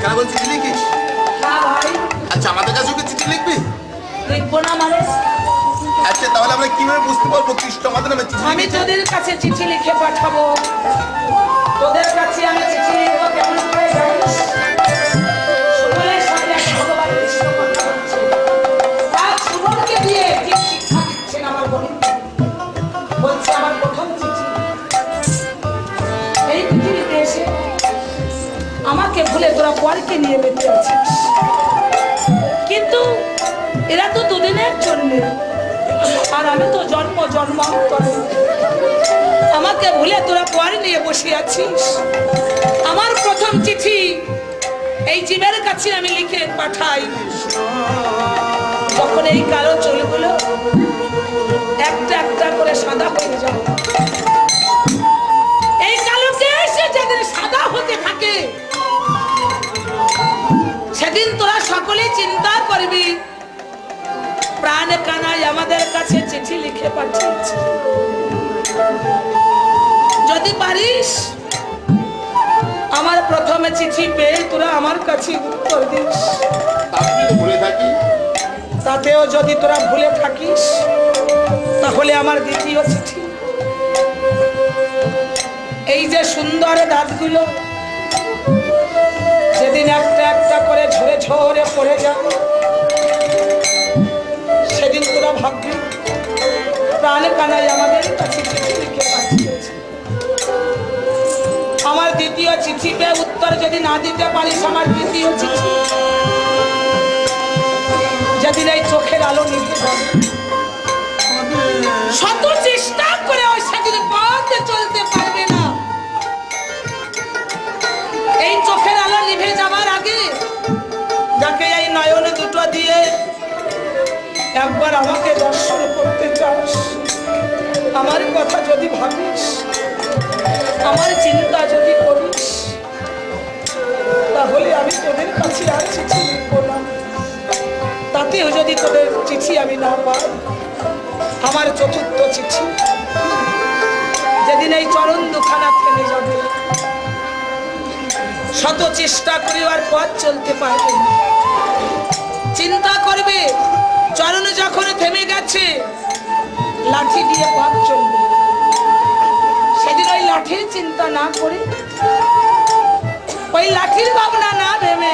কেন বল চিঠি লিখিস? হ্যাঁ ভাই। আচ্ছা আমাদের কাছে কি চিঠি লিখবি? লিখবো না মানে? আচ্ছা তাহলে আমরা কিভাবে বুঝতে পারবো কৃষ্ণ আমাদের নামে চিঠি আমি লিখেছে? তোদের কাছে চিঠি লিখে পাঠাবো। তোদের কাছে আমি চিঠি লিখবো কেমন করে জানিস? সুবলের সঙ্গে ভগবান কৃষ্ণ কথা বলছে। আর সুবলকে দিয়ে কি শিক্ষা দিচ্ছেন আমার গোবিন্দ? বলছে আমার প্রথম চিঠি, এই পৃথিবীতে এসে আমাকে ভুলে তোরা পরকে নিয়ে বেঁচে আছিস, কিন্তু এরা তো দুদিনের জন্য, আর আমি তো জন্ম জন্মান্তরে। আমাকে ভুলে তোরা পর নিয়ে বসে আছিস। আমার প্রথম চিঠি এই জীবের কাছে আমি লিখে পাঠাই। যখন এই কালো চুলগুলো একটা একটা করে সাদা হয়ে যায়, এই কালোকে এসে যেদিন সাদা হতে থাকে সেদিন তোরা সকলেই চিন্তা করবি প্রাণ কানাই আমাদের কাছে চিঠি লিখে পাঠিয়েছে। যদি পারিস আমার প্রথমে চিঠি পেয়ে তোরা আমার কাছে উত্তর দিস। ভুলে থাকি তাতেও যদি তোরা ভুলে থাকিস তাহলে আমার দ্বিতীয় চিঠি, এই যে সুন্দর দাঁতগুলো যেদিন একটা একটা করে ঝরে ঝরে পড়ে যাবে সেদিন তোরা ভাববি প্রাণ কানাই আমাদের কাছে চিঠি লিখে পাঠিয়েছে। আমার দ্বিতীয় চিঠি পেয়ে উত্তর যদি না দিতে পারিস আমার দ্বিতীয় চিঠি যেদিন এই চোখের আলো নিভে যাবে, শত চেষ্টা করে ওই সেদিন পথে চলতে পারবে না। এই চোখের আলো নিভে যাবার আগে যাকে এই নয়ন দুটো দিয়ে একবার আমাকে দর্শন করতে চাস, আমার কথা যদি ভাবিস, আমার চিন্তা যদি করিস, তাহলে আমি তোদের কাছে আর চিঠি লিখবো না। তাতেও যদি তোদের চিঠি আমি না পাই, আমার চতুর্থ চিঠি যেদিন এই চরণ দুখানা থেমে যাবে, শত চেষ্টা করিবার পথ চলতে পারবে না। চিন্তা করবে চরণ যখন থেমে গেছে লাঠি দিয়ে পথ চলবে, সেদিন ওই লাঠির চিন্তা না করে, ওই লাঠির ভাবনা না ভেবে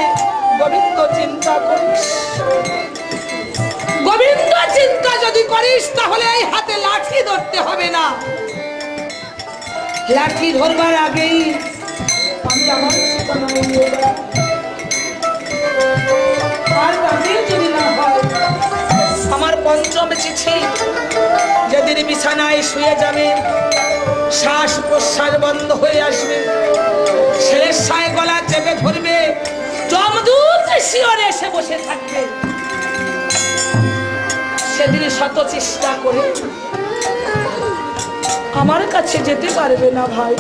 গোবিন্দ চিন্তা করিস। গোবিন্দ চিন্তা যদি করিস তাহলে এই হাতে লাঠি ধরতে হবে না। লাঠি ধরবার আগেই আমি আমার ঠিকানায় নিয়ে যাব। আর তাদের যদি না হয় আমার পঞ্চম চিঠি যেদিন বিছানায় শুয়ে যাবে, শ্বাস প্রশ্বাস বন্ধ হয়ে আসবে, ছেলের সায় গলা চেপে ধরবে, যমদূত শিয়রে এসে বসে থাকবে, সেদিন শত চেষ্টা করে আমার কাছে যেতে পারবে না ভাই।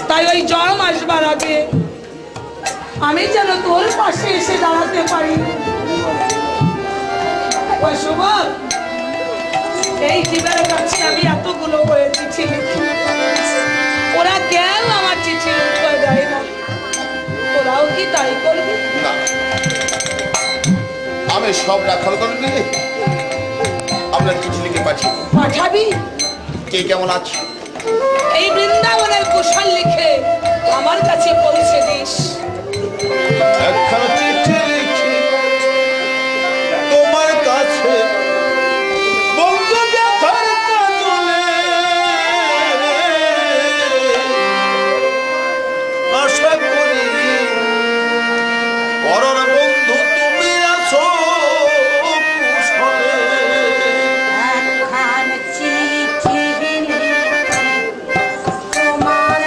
তাই ওই জম আসবার আগে আমি যেন তোর পাশে এসে দাঁড়াতে পারি। ওই সুবল, এই জীবের কাছে আমি এতগুলো করে চিঠি লিখি, ওরা কেন আমার চিঠি উত্তর দেয় না? তোরাও কি তাই করবি? না, আমি সব রাখাল করে দিলে আমরা চিঠি লিখে পাঠাবি। কে কেমন আছে এই বৃন্দাবনের কুশল লিখে আমার কাছে পৌঁছে দিস। একখানা চিঠি লিখি তোমার কাছে বন্ধু ব্যথার কাজলে, আশা করি পরর বন্ধু তুমি আছো কুশলে। একখান চিঠি তোমার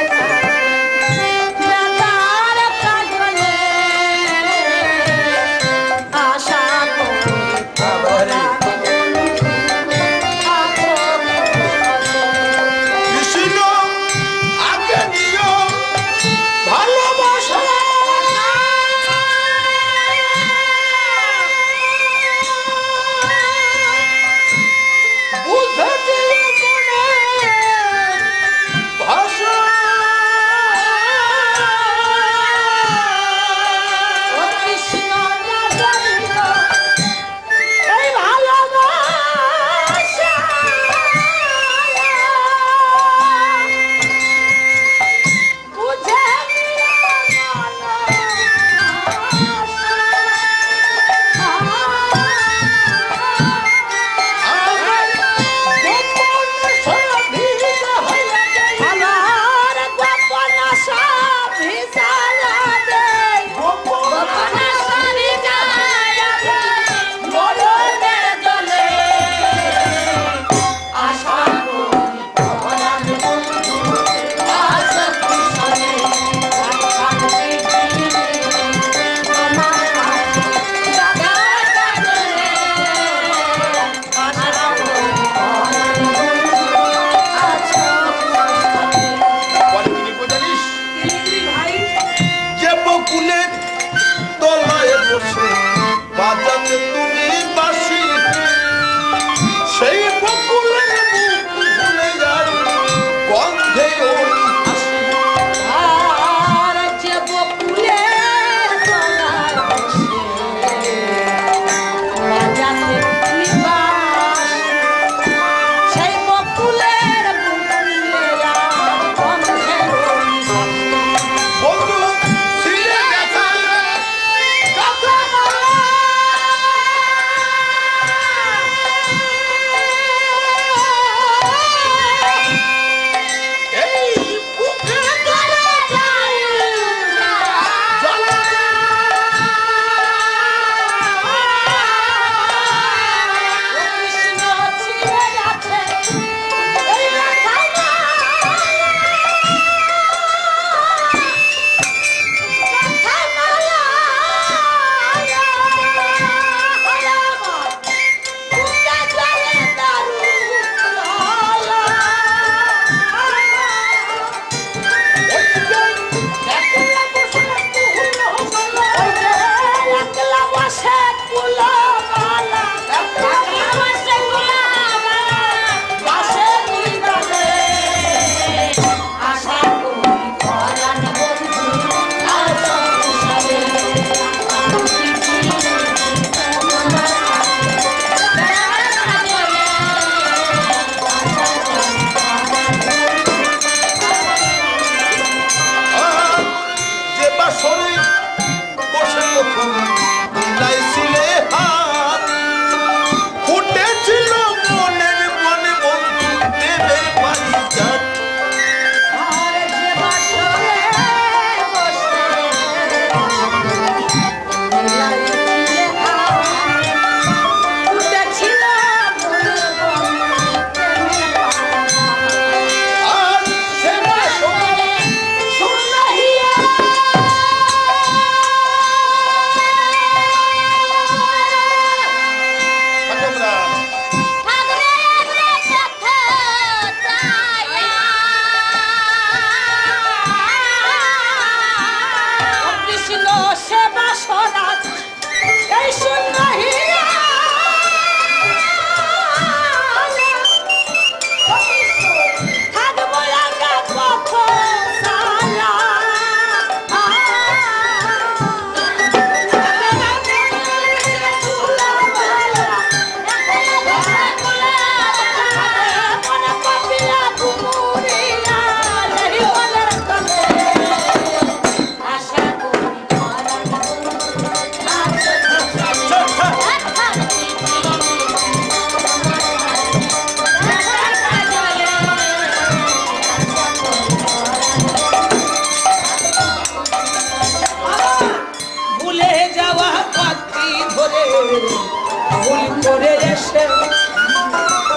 বসে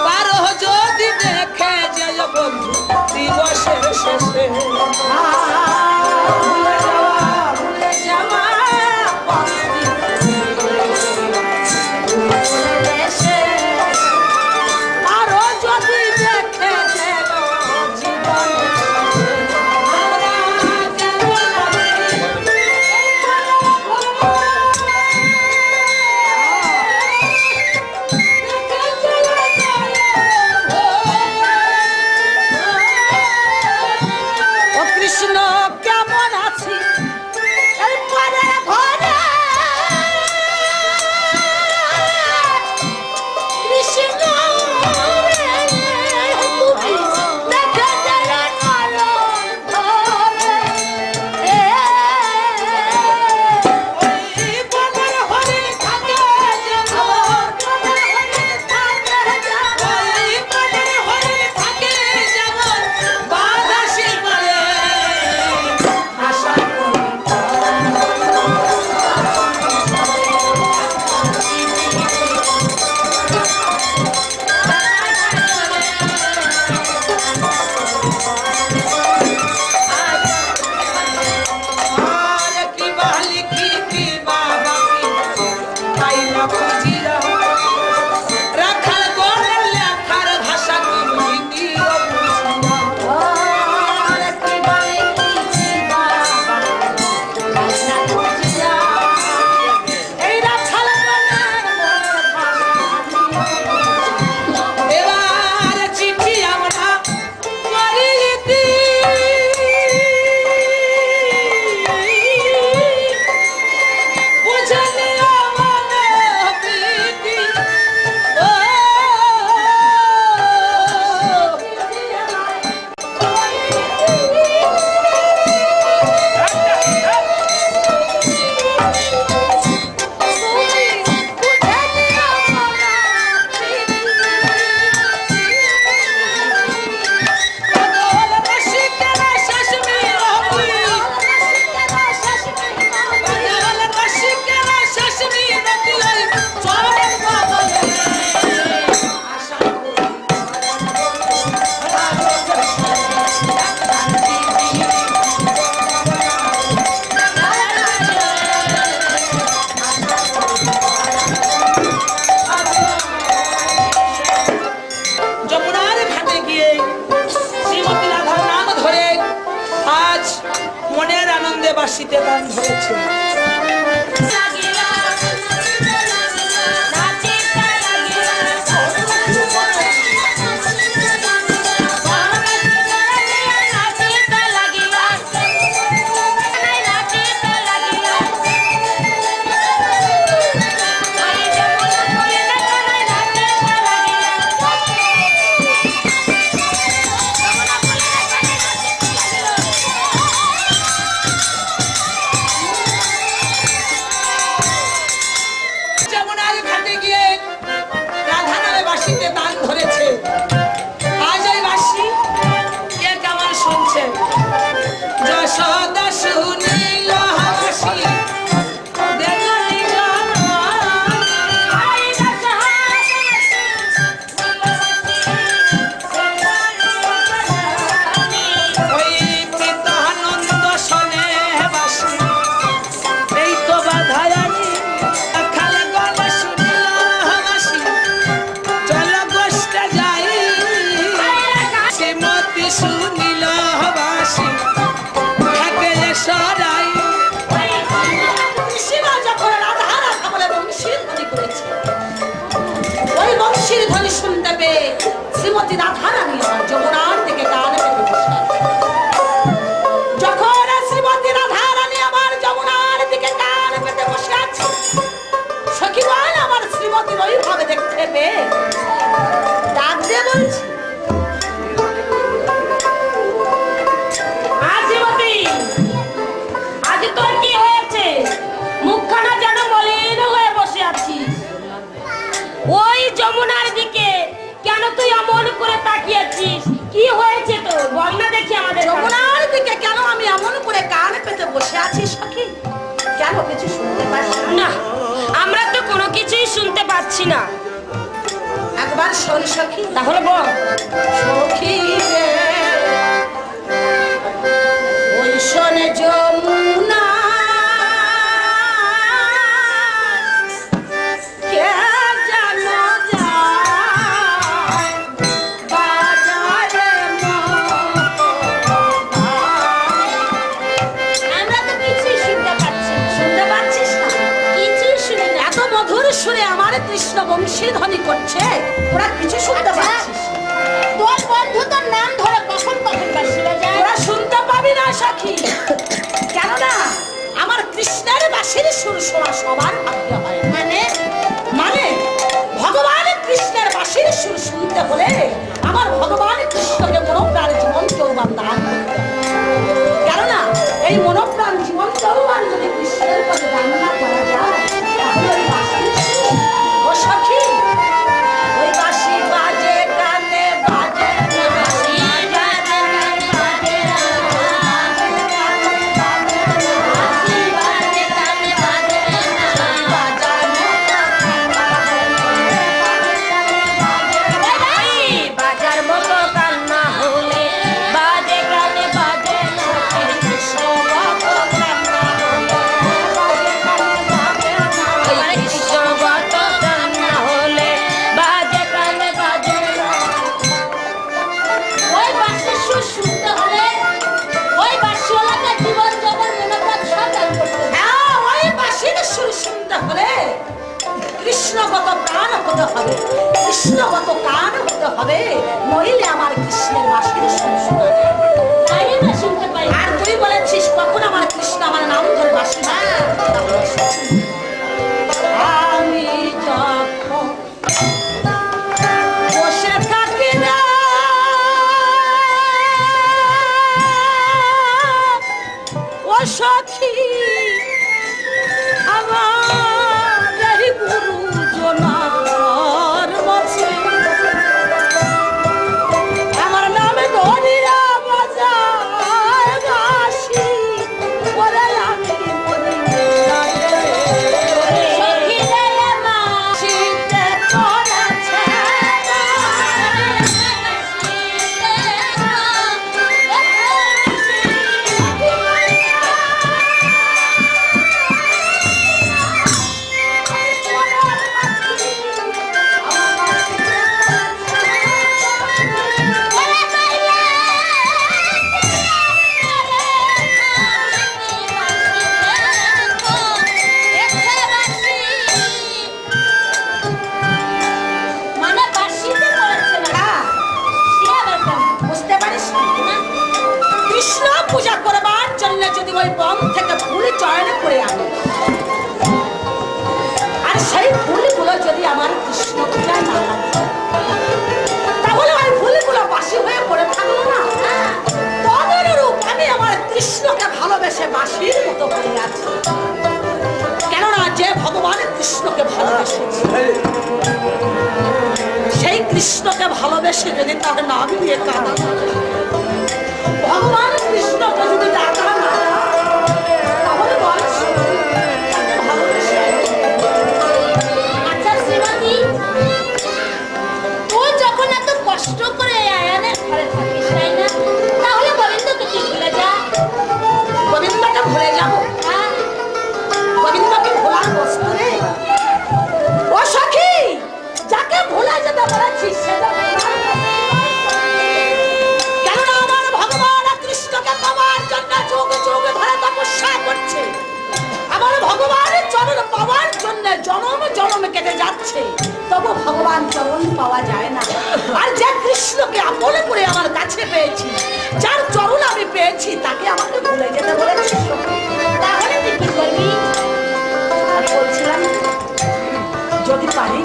পারো যদি দেখে যে বন্ধু দিবসের শেষে ভুলে যাওয়া আরো যদি দেখে যে জীবনে কৃষ্ণ কেমন আছি এরপরে ঘরে কৃষ্ণ তুমি দেখে গেলে বাসিতে গান ধরেছে শ্রীমতী রাধারানী যমুনার দিকে কান পেতে বসে যখন শ্রীমতী রাধারানী আমার যমুনার দিকে কান পেতে বসে আছে সখীগণ আমার শ্রীমতীর ওইভাবে দেখতে পেয়ে ডাক দিয়ে বলছি শ্রীমতী আজ তোর কি হয়েছে মুখখানা যেন মলিন হয়ে বসে আছিস ওই যমুনার দিকে কেন তুই এমন করে তাকিয়েছিস কি হয়েছে তোর বল না দেখি আমাদের যমুনার দিকে কেন আমি এমন করে কান পেতে বসে আছি সখী কেন কিছু শুনতে পাচ্ছি না আমরা তো কোনো কিছুই শুনতে পাচ্ছি না একবার শোন সখী, তাহলে বল। সখী রে ওই শোনে যমুনা সুরে আমার কৃষ্ণ বংশী ধ্বনি করছে, ওরা কিছু শুনতে পাচ্ছিস? তোর বন্ধু তোর নাম ধরে কখন কখন বাঁশি বাজায়, ওরা শুনতে পাবি না সখী, কেননা আমার কৃষ্ণের বাঁশির সুর শোনা সবার ভাগ্য হয়। মানে ভগবান কৃষ্ণের বাঁশির সুর শুনতে হলে আমার ভগবান কৃষ্ণকে মনোপ্রাণ জীবন যৌবন দান করতে হবে। কেননা এই মনোপ্রাণ জীবন যৌবন যদি কৃষ্ণের পদে দান না করা যায়, তাহলে ওই বাঁশির সুর, ও সখী, ওই বাঁশি বাজে কানে বাজে না, বাঁশি বাজে কানে বাজে না, বাঁশি বাজে কানে বাজে না, বাজানো বাজার মতো কান্না হলে বাজে কানে বাজে না, কৃষ্ণ ভক্ত কান্না ওই কৃষ্ণগত কান্না হলে বাজে কানে বাজে না। ওই বাঁশির সুর শুনতে হলে ওই বাঁশিওয়ালাকে জীবন জগৎ মনোপ্রাণ সব দান করতে হবে। হ্যাঁ, ওই বাঁশির সুর শুনতে হলে কৃষ্ণগত প্রাণ হতে হবে, কৃষ্ণগত কান হতে হবে, নইলে আমার কৃষ্ণের বাঁশির সুর শোনা যায় না। তাই না শুনতে পাই। আর তুই বলেছিস কখন আমার কৃষ্ণ আমার নাম ধরে বাঁশি বাজায়? তাহলে শোন। আমি যখন বসে থাকি না ও সখী, আমার এই গুরুজনার মাঝে আমার নামে ধরিয়া বাজায় বাঁশি, ওরে আমি মরি না রে। সখী রে মা শীতে করেছে মানে বাঁশিতে পড়েছে না, হ্যাঁ, সে আবার কেমন? বুঝতে পারিস না? কৃষ্ণ পূজা করবার জন্য যদি ওই বন থেকে ফুল চয়ন করে আনি, আর সেই ফুলগুলো যদি আমার কৃষ্ণ পূজায় না লাগে, তাহলে ওই ফুলগুলো বাসি হয়ে পড়ে থাকলো না। তদনুরূপ আমি আমার কৃষ্ণকে ভালোবেসে বাঁশির মতো করে আছি, কেননা যে ভগবান কৃষ্ণকে ভালোবেসেছে, সেই কৃষ্ণকে ভালোবেসে যদি তার নাম দিয়ে কাঁদা, ভগবান কৃষ্ণকে যদি ডাকা না, তাহলে বল তাকে ভালোবেসে। আচ্ছা শ্রীমতী, তুই যখন এত কষ্ট করে আয়ানের ঘরে থাকিস, তাই না? তাহলে গোবিন্দকে কি ভুলে যা? গোবিন্দকে ভুলে যাবো? হ্যাঁ? গোবিন্দকে ভোলার বস্তু রে। ও সখী, যাকে ভোলা যেতে বলেছিস সেটা ভোলার বস্তু নয়। কেননা আমার ভগবান কৃষ্ণকে পাওয়ার জন্য যুগ যুগ ধরে তপস্যা করছে, আমার ভগবানের চরণ পাওয়ার জন্য জনম জনম কেটে যাচ্ছে, তবু ভগবান চরণ পাওয়া যায় না। আর যে কৃষ্ণকে আপন করে আমার কাছে পেয়েছি, যার চরণ আমি পেয়েছি, তাকে আমাকে ভুলে যেতে বলেছিস। তাহলে তুই কি করবি? আমি বলছিলাম যদি পারি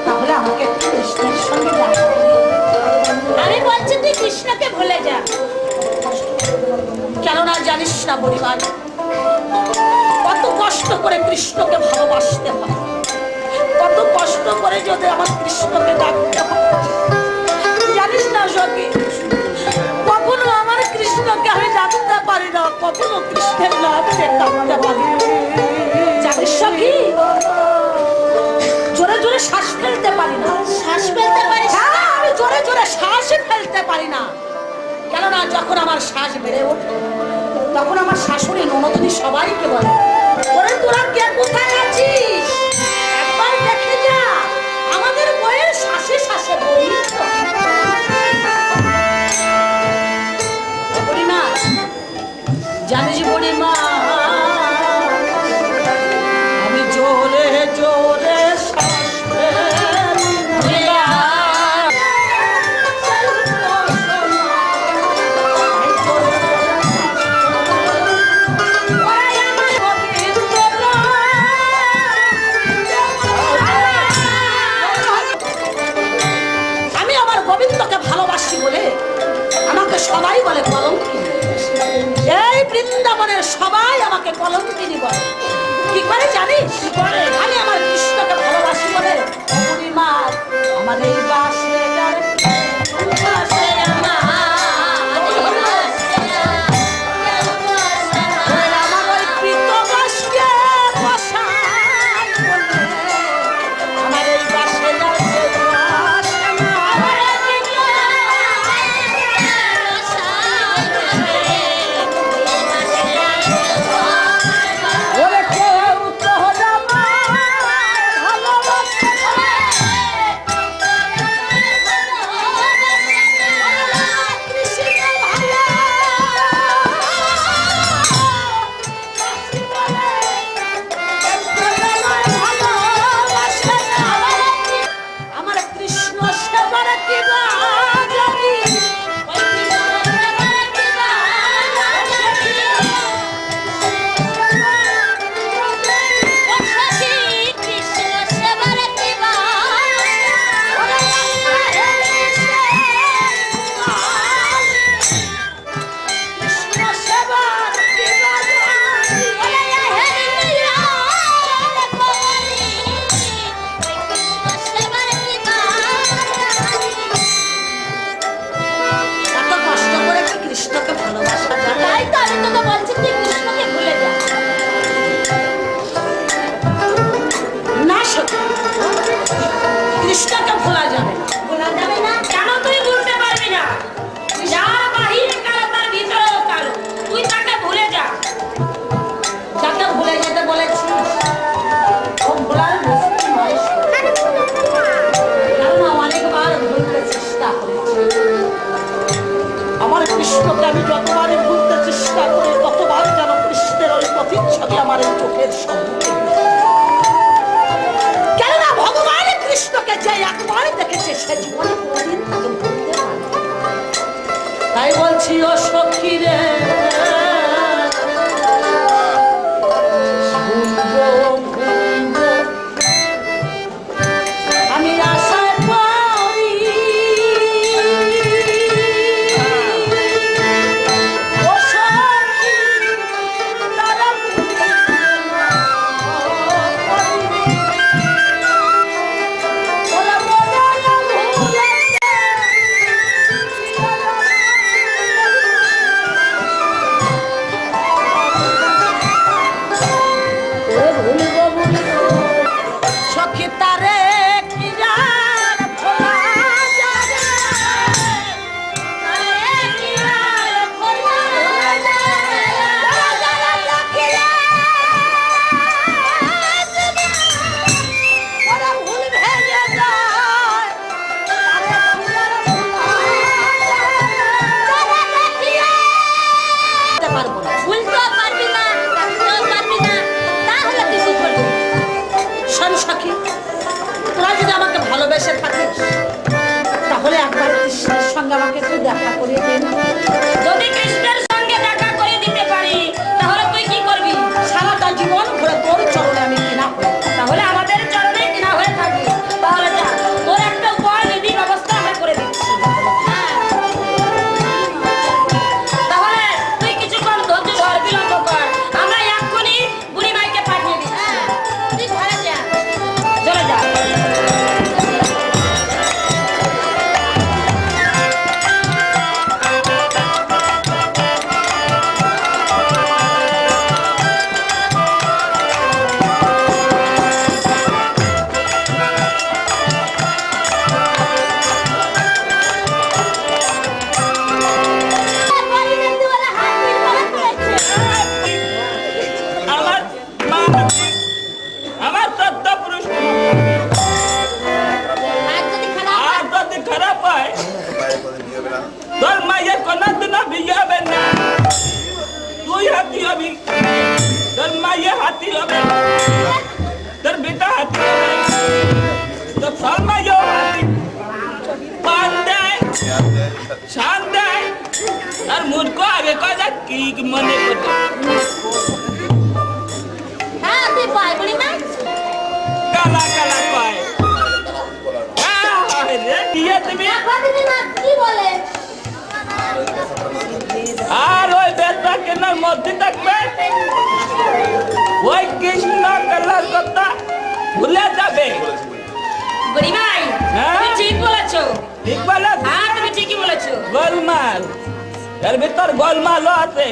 তাহলে আমাকে একটু কৃষ্ণের সঙ্গে দেখা করিয়ে দে। আমি বলছি তুই কৃষ্ণকে ভুলে যা। কেননা জানিস না পরিবার, কত কষ্ট করে কৃষ্ণকে ভালোবাসতে হয়, কত কষ্ট করে যদি আমার কৃষ্ণকে ডাকতে হয়। জানিস না সখী, কখনো আমার কৃষ্ণকে আমি ডাকতে পারি না, কখনো কৃষ্ণের নাম সে ডাকতে পারি না। জানিস সখী, জোরে জোরে শ্বাস ফেলতে পারি না। শ্বাস ফেলতে পারিস না? হ্যাঁ, আমি জোরে জোরে শ্বাসই ফেলতে পারি না। কেননা যখন আমার শ্বাস বেড়ে ওঠে তখন আমার শাশুড়ি ননদিনী সবাইকে বলে, ওরে তোরা কে কোথায় আছিস, একবার দেখে যা, আমাদের বইয়ের শ্বাসে শ্বাসে বলিস তো। বুড়িমা, জানিস বুড়িমা, আমি জোরে জোরে শ্বাস ফেলি না। আমি আমার গোবিন্দকে ভালোবাসি বলে আমাকে সবাই বলে কলঙ্কিনী। এই বৃন্দাবনের সবাই আমাকে কলঙ্কিনী বলে। কি করে জানিস? আমি আমার কৃষ্ণকে ভালোবাসি বলে বুড়িমা আমার এই বাসে হবি তোর মাইয়ে হাতি হবে তোর বেটা হাতি হবে তোর সব মাইয়েও হাতি পান দেয় শান দেয় আর মূর্খ আগে কথা কি মনে করবে হ্যাঁ তুই পাই বলি না কালা কালা পায় দিয়ে তুমি টাকা দিবি না কি বলে আর ওই বেটা কেনার মধ্যে থাকবে ওই কৃষ্ণ কালার কথা ভুলে যাবে বুড়িমাই হ্যাঁ? তুমি ঠিক বলেছো ঠিক বলে হ্যাঁ তুমি ঠিকই বলেছো গোলমাল এর ভিতর গোলমালও আছে